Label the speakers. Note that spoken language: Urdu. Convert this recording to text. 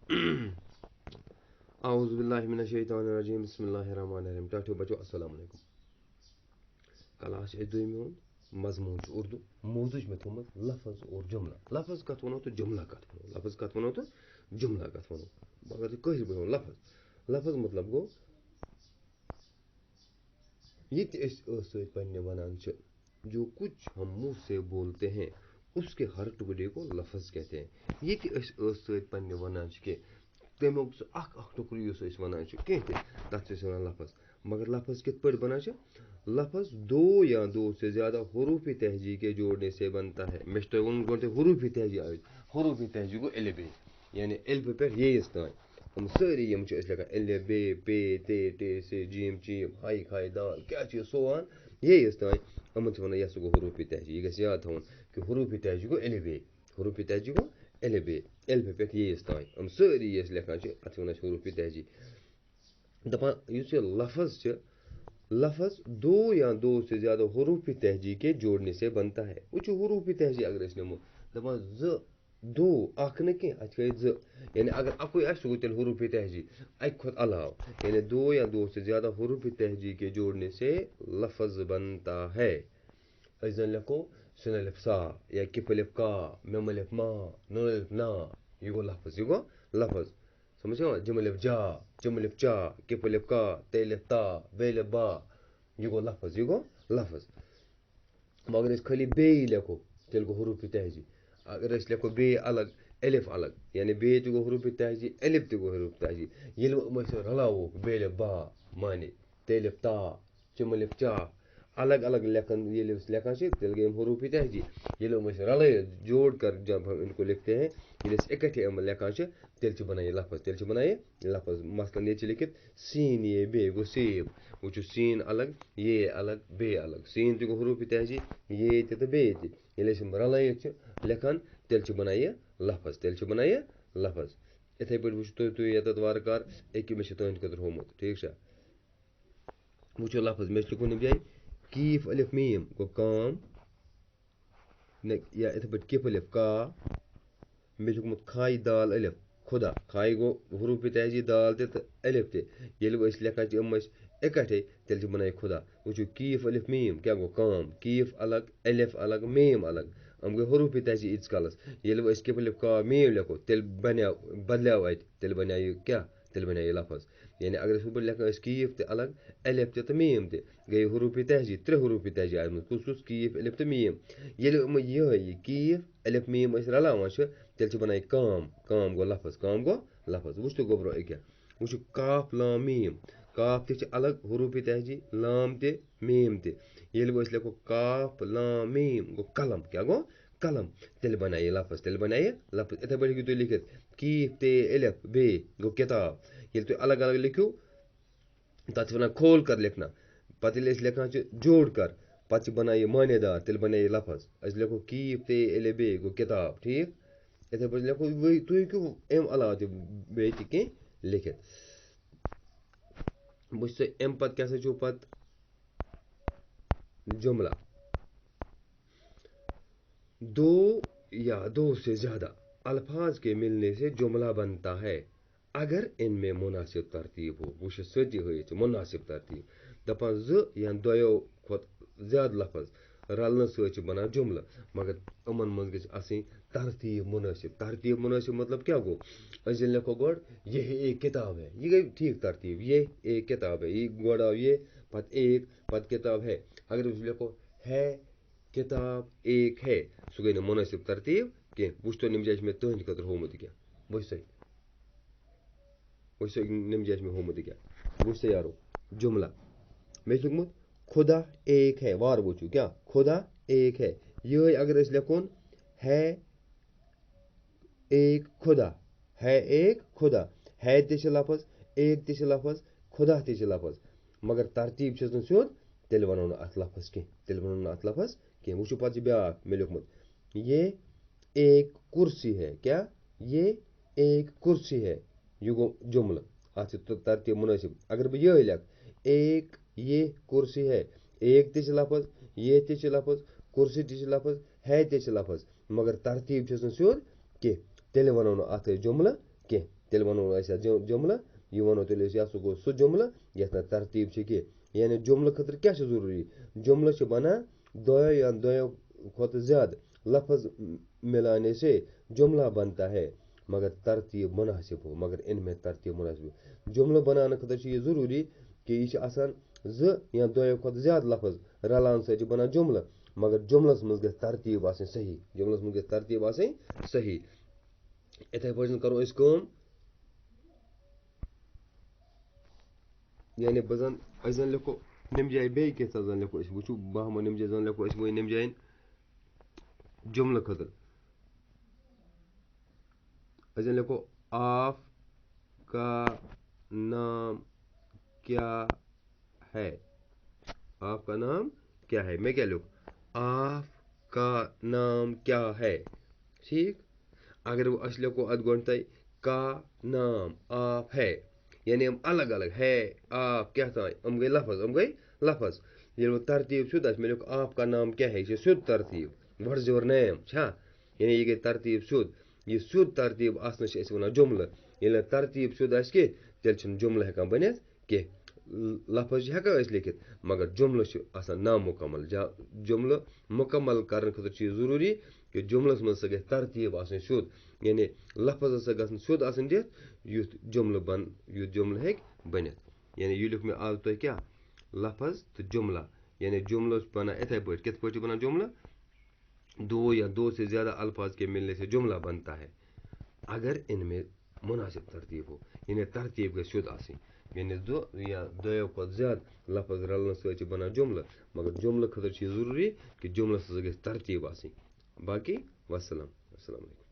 Speaker 1: اعوذ باللہ من الشیطان الرجیم بسم اللہ الرحمن الرحیم ٹاٹھو بچو السلام علیکم کلاس دویمہ مضمون اردو موضوع میں تھومت لفظ اور جملہ لفظ کت ونو تو جملہ کت ونو لفظ کت ونو تو جملہ کت ونو اگر تو کٲشِر پٲٹھۍ لفظ مطلب گو یہ ٲس پنٛنہِ ونان چھِ جو کچھ ہم منہ سے بولتے ہیں اس کے ہر ٹکڑے کو لفظ کہتے ہیں یہ ٲس پنٛنہِ ونان چھِ کہِ تمیُک سُہ اکھ ٹُکرٕ یُس أسۍ ونان چھِ کینٛہہ تہِ تتھ چھِ أسۍ ونان لفظ مگر لفظ کِتھ پٲٹھۍ بنان چھِ لفظ دو یا دو سے زیادہ حروف تہجی کے جوڑنے سے بنتا ہے مےٚ چھُ تۄہہِ ووٚنمُت گۄڈٕ حروف تہجی حروف تہجی گوٚو الف ب یعنی الفہٕ پٮ۪ٹھ ییٚیِس تانۍ یِم سٲری یِم چھِ أسۍ لیکھان الف ب پے تے ٹے سے جیم چیٖم ہاے کھاے دال کیٛاہ چھِ یہِ سووان ییٚیِس تانۍ یِمن چھِ ونان یہِ ہسا گوٚو حروف تہجی یہِ گژھِ یاد تھاوُن کہِ حروف تہجی گوٚو الف ب حروف تہجی گوٚو الف ب الفہٕ پٮ۪ٹھ ییٚیِس تانۍ یِم سٲری یہِ أسۍ لیکھان چھِ اَتھ چھِ ونان أسۍ حروف تہجی دپان یُس یہِ لفظ چھِ لفظ دو یا دو سے زیادہ حروف تہجی کے جوڑنے سے بنتا ہے وٕچھو حروف تہجی اگر أسۍ نِمو دپان زٕ دو اکھ نہٕ کینٛہہ اَتھ چھِ گٔے زٕ یعنی اگر اَکُے آسہِ سُہ گوٚو تیٚلہِ حروف تہجی اَکہِ کھۄتہٕ علاوٕ یعنی دو یا دو سے زیادہ حروف تہجی کے جوڑنے سے لفظ بنتا ہے أسۍ زن لیکھو سِن الف سا یا کِف الف کا میم الف ما نون الف نا یہِ گوٚو لفظ سمجھ یِوان جم الف جا چم الف چا کِف الف کا تے الف تا بے الف با یہِ گوٚو لفظ مگر أسۍ خٲلی بیٚیہِ لیکھو تیٚلہِ گوٚو حروف تہجی اگر أسۍ لیکھو بیٚیہِ الگ الف الگ یعنی بیٚیہِ تہِ گوٚو حروف تہجی الف تہِ گوٚو حروف تہجی ییٚلہِ وۄنۍ أسۍ رلاووکھ بے الف با مانے تے الف تا چم الف چا الگ الگ لیکھن ییٚلہِ أسۍ لیکھان چھِ تیٚلہِ گٔے یِم حروف تہجی ییٚلہِ یِم أسۍ رلٲیِتھ جوڑ کر جب ہم ان کو لکھتے ہیں ییٚلہِ أسۍ اِکٹھے یِم لیکھان چھِ تیٚلہِ چھِ بنان یہِ لفظ مثلاً ییٚتہِ چھِ لیکھِتھ سین یہ بے گوٚو سیب وٕچھو سین الگ یہ الگ بے الگ سین تہِ گوٚو حروف تہجی یہ تہِ تہٕ بیٚیہِ تہِ ییٚلہِ أسۍ یِم رلٲیِتھ چھِ لیکھان تیٚلہِ چھِ بنان یہِ لفظ یِتھَے پٲٹھۍ وٕچھو تُہۍ ییٚتٮ۪تھ وارٕ کار أکیٛاہ مےٚ چھِ تُہنٛدِ خٲطرٕ ہومُت ٹھیٖک چھا وٕچھو لفظ مےٚ چھُ لیکھُن اَمہِ جایہِ کیٖف الف میٖم گوٚو کام یا یِتھَے پٲٹھۍ کِف الف کا مےٚ چھُ لیوٚکھمُت کھایہِ دال الف خُدا کھایہِ گوٚو حروف تہجی دال تہِ تہٕ الف تہِ ییٚلہِ وۄنۍ أسۍ لیکھان چھِ یِم أسۍ اِکٹھے تیٚلہِ چھِ بنان یہِ خُدا وٕچھو کیٖف الف میٖم کیٛاہ گوٚو کام کیٖف الگ الف الگ میٖم الگ یِم گٔے حروف تہجی ییٖتِس کالس ییٚلہِ وۄنۍ أسۍ کِف الف کا میٖم لیکھو تیٚلہِ بدلیو اَتہِ تیٚلہِ بنیو یہِ کیٛاہ تیٚلہِ بنیو یہِ لفظ یعنی اگر أسۍ ہُہ پٲٹھۍ لیکھان ٲسۍ کیٖف تہِ الگ الف تہِ تہٕ میٖم تہِ گٔے حروف تہجی ترٛےٚ حروف تہجی آیہِ کُس کیٖف الف تہٕ میٖم ییٚلہِ یِم یِہوٚے یہِ کیٖف الف میٖم أسۍ رلاوان چھِ تیٚلہِ چھِ بنان یہِ کام گوٚو لفظ وٕچھ تو گوٚبرو أکیٛاہ وٕچھو کاف لام میٖم کاف تہِ چھِ الگ حروف تہجی لام تہِ میٖم تہِ ییٚلہِ وۄنۍ أسۍ لیکھو کاف لام میٖم گوٚو قلم کیٛاہ گوٚو قلم تیٚلہِ بنیٛو یہِ لفظ یِتھَے پٲٹھۍ ہیٚکِو تُہۍ لیکھِتھ کیٖف تے الف بیٚیہِ گوٚو کِتاب ییٚلہِ تُہۍ الگ الگ لیکھِو تَتھ چھِ وَنان کھول کر لیکھنا پَتہٕ ییٚلہِ أسۍ لیکھان چھِ جوڑ کر پَتہٕ چھِ بنان یہِ معنے دار تیٚلہِ بنیٛو یہِ لفظ أسۍ لیکھو کیٖف تے الف بیٚیہِ گوٚو کِتاب ٹھیٖک یِتھَے پٲٹھۍ لیکھو تُہۍ ہیٚکِو اَمہِ علاوٕ تہِ بیٚیہِ تہِ کینٛہہ لیکھِتھ وٕچھ سا اَمہِ پَتہٕ کیٛاہ سا چھُو پَتہٕ جملہ دو یا دو سے زیادہ الفاظ کے ملنے سے جملہ بنتا ہے اگر ان میں مناسب ترتیب ہو وٕچھ سۭتی ہٲیِتھ چھِ مُناسب ترتیٖب دَپان زٕ یا دۄیو کھۄتہٕ زیادٕ لفظ رلنہٕ سۭتۍ چھِ بنان جملہٕ مگر یِمن منٛز گژھِ آسٕنۍ ترتیٖب مُنٲسِب مطلب کیٛاہ گوٚو أسۍ زن لیکھو گۄڈٕ یہ ایک کِتاب ہے یہِ گٔے ٹھیٖک ترتیٖب یہ ایک کِتاب ہے یہِ گۄڈٕ آو یہ پتہٕ ایک پتہٕ کِتاب ہے اگر أسۍ لیکھو ہے کِتاب ایک ہے سُہ گٔے نہٕ مُنٲسِب ترتیٖب کینٛہہ وٕچھ تو ییٚمہِ جایہِ چھِ مےٚ تُہنٛدِ خٲطرٕ ہومُت یہِ کیٛاہ وٕچھ سا ییٚمہِ جایہِ چھِ مےٚ ہومُت یہِ کیٛاہ وٕچھ سا یارو جملہ مےٚ چھُ لیوٚکھمُت خُدا ایک ہے وارٕ وٕچھو کیٛاہ خُدا ایک ہے یِہوٚے اگر أسۍ لیکھون ہے ایک خُدا ہے تہِ چھِ لفظ ایک تہِ چھِ لفظ خُدا تہِ چھِ لفظ مگر ترتیٖب چھُس نہٕ سیوٚد تیٚلہِ وَنو نہٕ اَتھ لفظ کینٛہہ وٕچھو پَتہٕ چھِ بیٛاکھ مےٚ لیوٚکھمُت یہ ایک کُرسی ہے کیٛاہ یہ ایک کُرسی ہے یہِ گوٚو جملہٕ اَتھ چھِ ترتیٖب مُنٲسِب اگر بہٕ یِہوٚے لیکھٕ ایک یہ کُرسی ہے ایک تہِ چھِ لفظ یہ تہِ چھِ لفظ کُرسی تہِ چھِ لفظ ہے تہِ چھِ لفظ مگر ترتیٖب چھُس نہٕ سیوٚد کینٛہہ تیٚلہِ وَنو نہٕ اَتھ أسۍ جملہٕ کینٛہہ تیل ونو أسۍ اَتھ جملہٕ یہِ وَنو تیٚلہِ أسۍ سُہ گوٚو سُہ جملہٕ یَتھ نہٕ ترتیٖب چھِ کینٛہہ یعنی جملہٕ خٲطرٕ کیٛاہ چھُ ضروٗری جملہٕ چھِ بنان دۄیو یا دۄیو کھۄتہٕ زیادٕ لفظ ملانے سے جملہ بنتا ہے مگر ترتیٖب مناسب ہو مگر ان میں ترتیٖب مناسب ہو جملہٕ بناونہٕ خٲطرٕ چھُ یہِ ضروٗری کہِ یہِ چھِ آسان زٕ یا دۄیو کھۄتہٕ زیادٕ لفظ رلان سۭتۍ چھِ بنان جملہٕ مگر جملس منٛز گژھِ ترتیٖب آسٕنۍ صحیح جملس منٛز گژھِ ترتیٖب آسٕنۍ صحیح یِتھَے پٲٹھۍ کرو أسۍ کٲم یعنی أسۍ زن لیکھو نمہِ جایہِ بیٚیہِ کینٛژھا زن لیکھو أسۍ وٕچھو بہٕ ہَمو نمہِ جایہِ زن لیکھو أسۍ وۄنۍ نمہِ جایَن جملہٕ خٲطرٕ أسۍ زن لیکھو آپ کا نام کیا ہے آپ کا نام کیا ہے میں کیا لیکھوں آپ کا نام کیا ہے ٹھیٖک اگر أسۍ لیکھو اَتھ گۄڈنٮ۪تھٕے کا نام آپ ہے یعنی یِم الگ الگ ہے آپ کیٛاہ تام یِم گٔے لفظ ییٚلہِ وۄنۍ ترتیٖب سیوٚد آسہِ مےٚ لیوٚکھ آپ کا نام کیٛاہ ہے یہِ چھِ سیوٚد ترتیٖب وٹ از یور نیم چھا یعنی یہِ گٔے ترتیٖب سیوٚد یہِ سیوٚد ترتیٖب آسنَس چھِ أسۍ وَنان جملہٕ ییٚلہِ نہٕ ترتیٖب سیوٚد آسہِ کینٛہہ تیٚلہِ چھِنہٕ جملہٕ ہٮ۪کان بٔنِتھ کینٛہہ لفظ چھِ ہٮ۪کان أسۍ لیکھِتھ مگر جملہٕ چھُ آسان نامُکمل جملہٕ مُکمل کرنہٕ خٲطرٕ چھُ یہِ ضروٗری کہِ جملس منٛز ہسا گژھِ ترتیٖب آسٕنۍ سیوٚد یعنی لفظ ہسا گژھن سیوٚد آسٕنۍ دِتھ یُتھ جملہٕ ہیٚکہِ بٔنِتھ یعنی یہِ لیوٚکھ مےٚ آز تۄہہِ کیٛاہ لفظ تہٕ جملہ یعنی جملہٕ چھُ بنان یِتھَے پٲٹھۍ کِتھ پٲٹھۍ چھُ بنان جملہٕ دو یا دو سے زیادہ الفاظ کے ملنے سے جملہ بنتا ہے اگر ان میں مناسب ترتیٖب ہو یعنی ترتیٖب گژھِ سیوٚد آسٕنۍ یعنی دو یا دۄیو کھۄتہٕ زیادٕ لفظ رلنہٕ سۭتۍ چھِ بنان جملہٕ مگر جملہٕ خٲطرٕ چھُ یہِ ضروٗری کہِ جملس ہسا گژھِ ترتیٖب آسٕنۍ باقی وسلام السلام علیکم